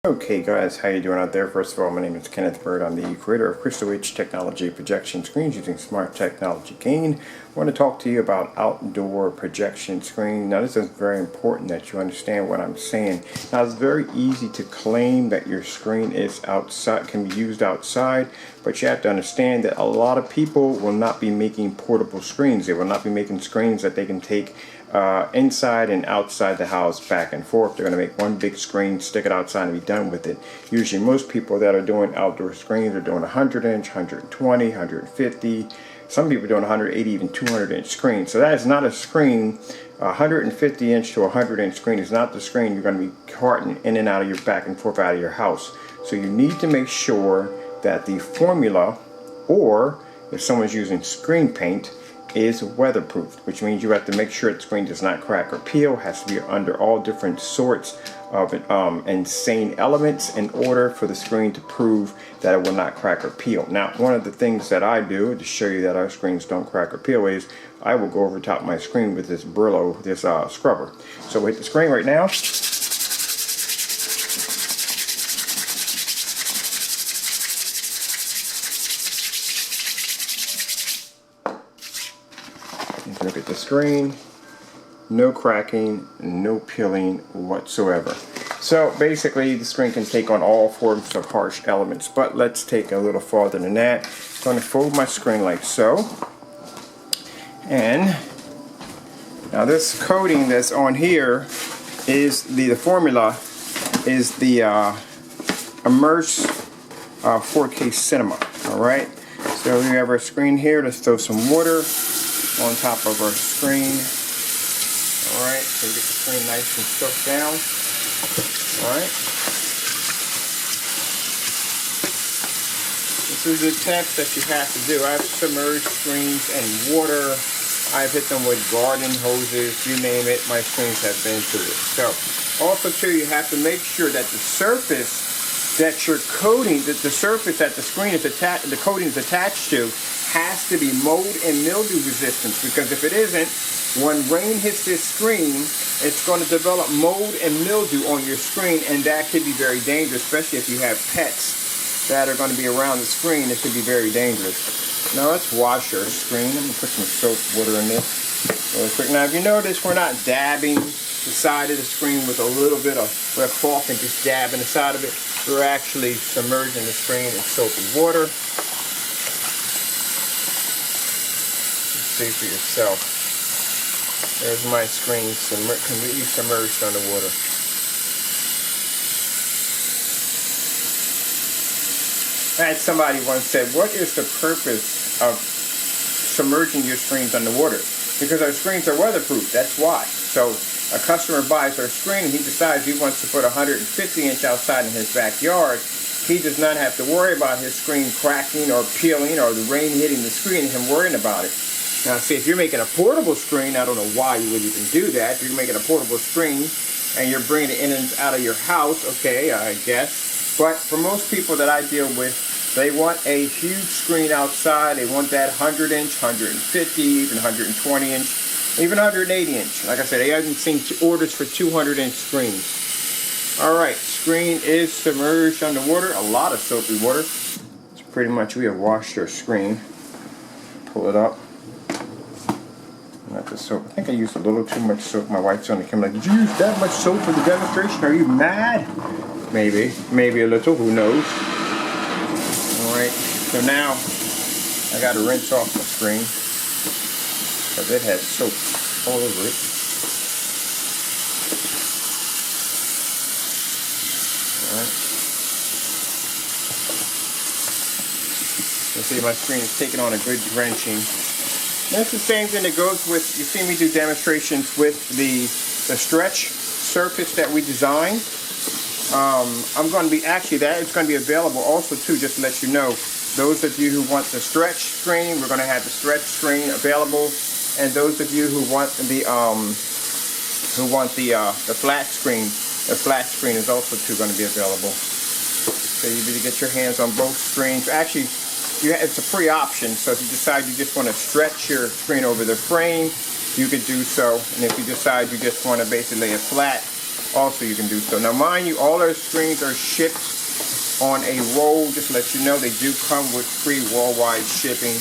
Okay guys, how you doing out there? First of all, my name is Kenneth Bird. I'm the creator of Crystal H Technology projection screens using smart technology gain. I want to talk to you about outdoor projection screen. Now this is very important that you understand what I'm saying. Now it's very easy to claim that your screen is outside, can be used outside, but you have to understand that a lot of people will not be making portable screens. They will not be making screens that they can take inside and outside the house back and forth. They're going to make one big screen, stick it outside and be done with it. Usually most people that are doing outdoor screens are doing 100 inch, 120, 150. Some people are doing 180, even 200 inch screens. So that is not a screen. 150 inch to 100 inch screen is not the screen you're going to be carting in and out of your back and forth out of your house. So you need to make sure that the formula, or if someone's using screen paint, is weatherproof, which means you have to make sure the screen does not crack or peel. Has to be under all different sorts of insane elements in order for the screen to prove that it will not crack or peel. Now, one of the things that I do to show you that our screens don't crack or peel is I will go over top my screen with this Brillo, this scrubber. So we'll hit the screen right now. Look at the screen, no cracking, no peeling whatsoever. So basically the screen can take on all forms of harsh elements, but let's take a little farther than that. I'm going to fold my screen like so, and now this coating that's on here is the formula is the Immerse 4K Cinema. Alright, so we have our screen here. Let's throw some water on top of our screen. Alright, so we get the screen nice and soaked down. Alright. This is the test that you have to do. I've submerged screens in water. I've hit them with garden hoses, you name it, my screens have been through it. So, also too, you have to make sure that the surface that you're coating, that the surface that the screen is attached, the coating is attached to, has to be mold and mildew resistant, because if it isn't, when rain hits this screen, it's going to develop mold and mildew on your screen, and that could be very dangerous, especially if you have pets that are going to be around the screen. It could be very dangerous. Now let's wash our screen. I'm going to put some soap water in this really quick. Now if you notice, we're not dabbing the side of the screen with a little bit of wet fork and just dabbing the side of it. We're actually submerging the screen in soap and water. See for yourself. There's my screen completely submerged underwater. I had somebody once said, what is the purpose of submerging your screens underwater? Because our screens are weatherproof, that's why. So a customer buys our screen and he decides he wants to put 150 inch outside in his backyard. He does not have to worry about his screen cracking or peeling or the rain hitting the screen and him worrying about it. Now see, if you're making a portable screen, I don't know why you would even do that. If you're making a portable screen and you're bringing it in and out of your house, okay, I guess. But for most people that I deal with, they want a huge screen outside. They want that 100 inch, 150, even 120 inch, even 180 inch. Like I said, I haven't seen orders for 200 inch screens. Alright, screen is submerged underwater, a lot of soapy water. It's pretty much, we have washed our screen. Pull it up. Not the soap. I think I used a little too much soap. My wife's on the camera like, did you use that much soap for the demonstration? Are you mad? Maybe. Maybe a little. Who knows? Alright. So now, I got to rinse off my screen, because it has soap all over it. Alright. You see my screen is taking on a good drenching. That's the same thing that goes with, you see me do demonstrations with the stretch surface that we designed. I'm going to be, actually that is going to be available also too, just to let you know. Those of you who want the stretch screen, we're going to have the stretch screen available. And those of you who want the flat screen, the flat screen is also too going to be available. So you need to get your hands on both screens. Actually, it's a free option, so if you decide you just want to stretch your screen over the frame, you could do so. And if you decide you just want to basically lay it flat, also you can do so. Now mind you, all our screens are shipped on a roll. Just to let you know, they do come with free worldwide shipping.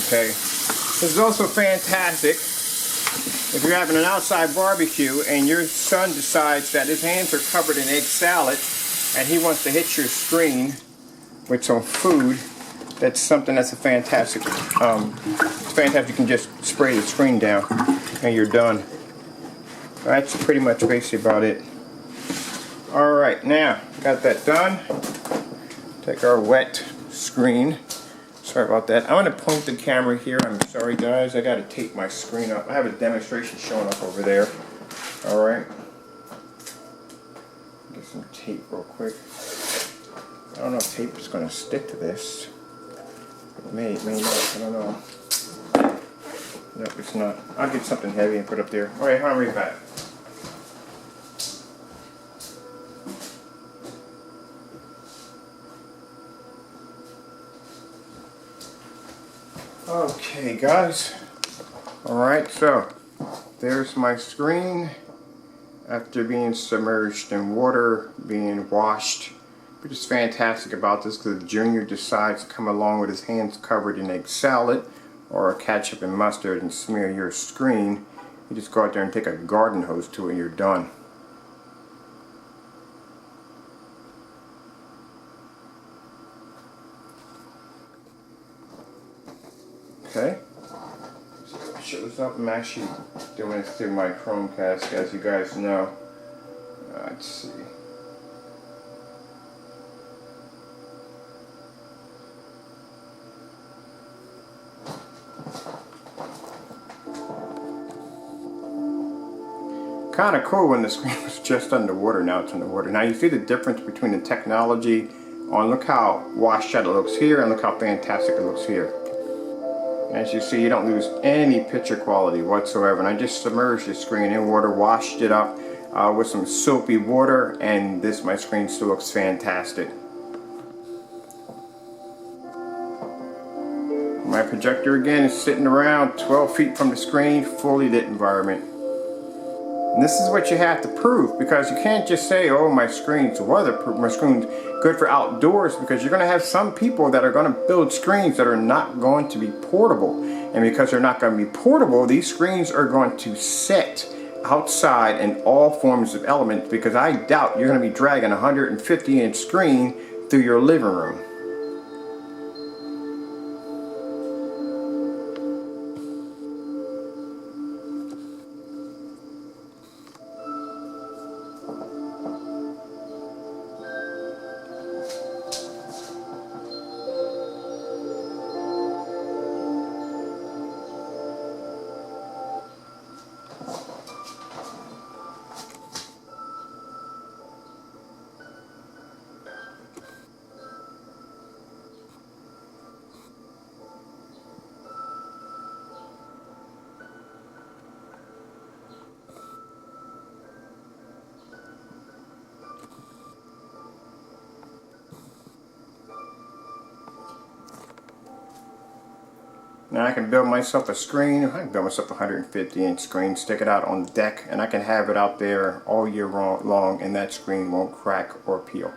Okay, this is also fantastic if you're having an outside barbecue and your son decides that his hands are covered in egg salad and he wants to hit your screen with some food. That's something that's a fantastic, it's fantastic. You can just spray the screen down and you're done. That's pretty much basically about it. Alright, now got that done. Take our wet screen. Sorry about that. I'm going to point the camera here. I'm sorry guys, I got to tape my screen up. I have a demonstration showing up over there. Alright. Get some tape real quick. I don't know if tape is going to stick to this. It may not. I don't know. Nope, it's not. I'll get something heavy and put up there. Alright, I'll be back. Okay guys, alright, so there's my screen after being submerged in water, being washed. Which is fantastic about this, because if Junior decides to come along with his hands covered in egg salad or ketchup and mustard and smear your screen, you just go out there and take a garden hose to it and you're done. Okay, so show this up. I'm actually doing this through my Chromecast, as you guys know. Let's see. Kind of cool when the screen was just underwater. Now it's underwater. Now you see the difference between the technology on. Look how washed out it looks here, and look how fantastic it looks here. As you see, you don't lose any picture quality whatsoever. And I just submerged the screen in water, washed it up with some soapy water, and my screen still looks fantastic. My projector again is sitting around 12 feet from the screen, fully lit environment. And this is what you have to prove, because you can't just say, oh, my screen's weatherproof, my screen's good for outdoors, because you're going to have some people that are going to build screens that are not going to be portable. And because they're not going to be portable, these screens are going to sit outside in all forms of elements, because I doubt you're going to be dragging a 150-inch screen through your living room. Now I can build myself a screen. I can build myself a 150-inch screen, stick it out on the deck, and I can have it out there all year long, and that screen won't crack or peel.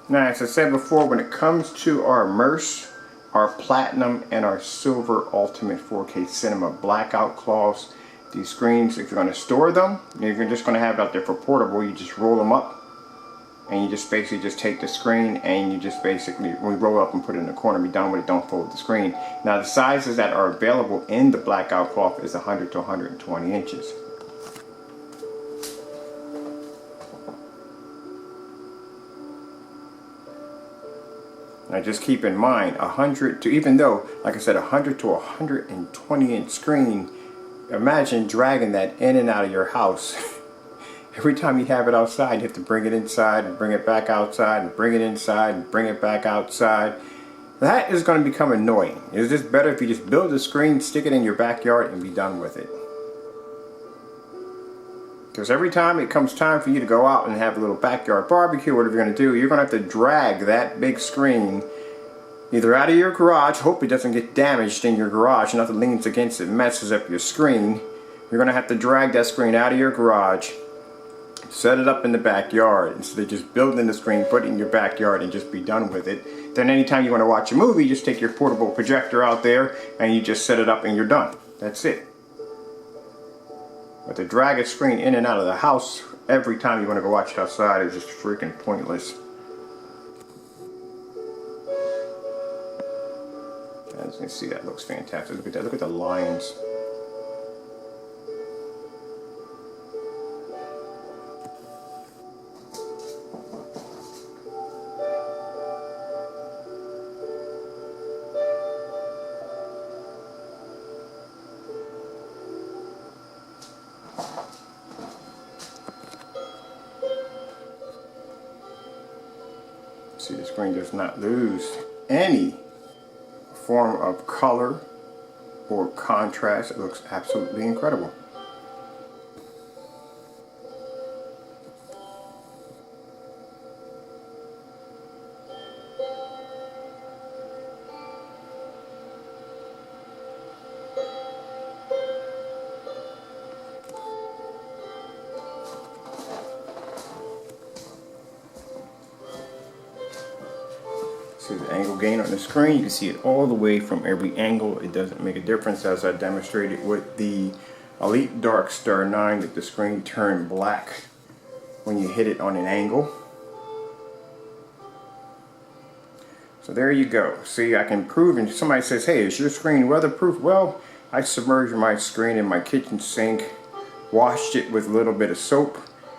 Now, as I said before, when it comes to our Immerse, our Platinum, and our Silver Ultimate 4K Cinema blackout cloths, these screens, if you're going to store them, if you're just going to have it out there for portable, you just roll them up, and you just basically just take the screen and you just basically roll up and put it in the corner, be done with it, don't fold the screen. Now the sizes that are available in the blackout cloth is 100 to 120 inches. Now just keep in mind, 100 to, even though, like I said, 100 to 120 inch screen, imagine dragging that in and out of your house. Every time you have it outside, you have to bring it inside and bring it back outside and bring it inside and bring it back outside. That is going to become annoying. It's just better if you just build a screen, stick it in your backyard, and be done with it. Because every time it comes time for you to go out and have a little backyard barbecue, whatever you're going to do, you're going to have to drag that big screen either out of your garage, hope it doesn't get damaged in your garage, nothing leans against it, messes up your screen. You're going to have to drag that screen out of your garage, set it up in the backyard, instead of just building the screen, put it in your backyard and just be done with it. Then anytime you want to watch a movie, you just take your portable projector out there and you just set it up and you're done. That's it. But to drag a screen in and out of the house every time you want to go watch it outside is just freaking pointless. As you can see, that looks fantastic. Look at that. Look at the lines. See, the screen does not lose any form of color or contrast. It looks absolutely incredible. See the angle gain on the screen. You can see it all the way from every angle. It doesn't make a difference, as I demonstrated with the Elite Dark Star 9, that the screen turned black when you hit it on an angle. So there you go. See, I can prove, and somebody says, hey, is your screen weatherproof? Well, I submerged my screen in my kitchen sink, washed it with a little bit of soap,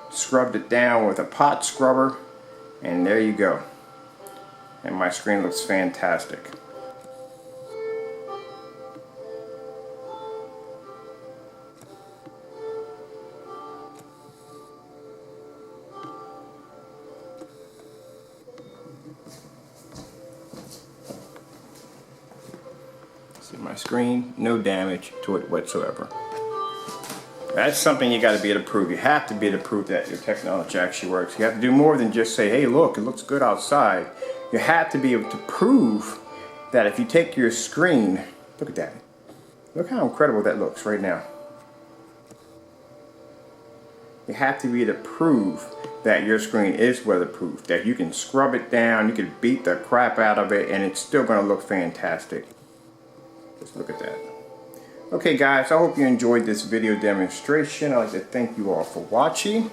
scrubbed it down with a pot scrubber, and there you go. And my screen looks fantastic. See my screen, no damage to it whatsoever. That's something you got to be able to prove. You have to be able to prove that your technology actually works. You have to do more than just say, hey, look, it looks good outside. You have to be able to prove that if you take your screen, look at that. Look how incredible that looks right now. You have to be able to prove that your screen is weatherproof, that you can scrub it down, you can beat the crap out of it, and it's still going to look fantastic. Just look at that. Okay guys, I hope you enjoyed this video demonstration. I'd like to thank you all for watching.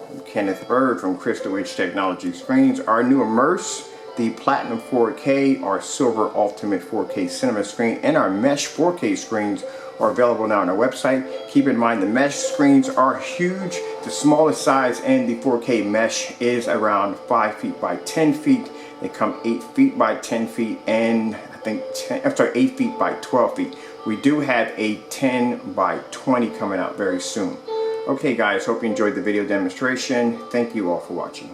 I'm Kenneth Bird from Crystal Edge Technology Screens. Our new Immerse, the Platinum 4K, our Silver Ultimate 4K Cinema screen, and our Mesh 4K screens are available now on our website. Keep in mind the Mesh screens are huge. The smallest size in the 4K Mesh is around 5 feet by 10 feet. They come 8 feet by 10 feet and I think 8 feet by 12 feet. We do have a 10 by 20 coming out very soon. Okay guys, hope you enjoyed the video demonstration. Thank you all for watching.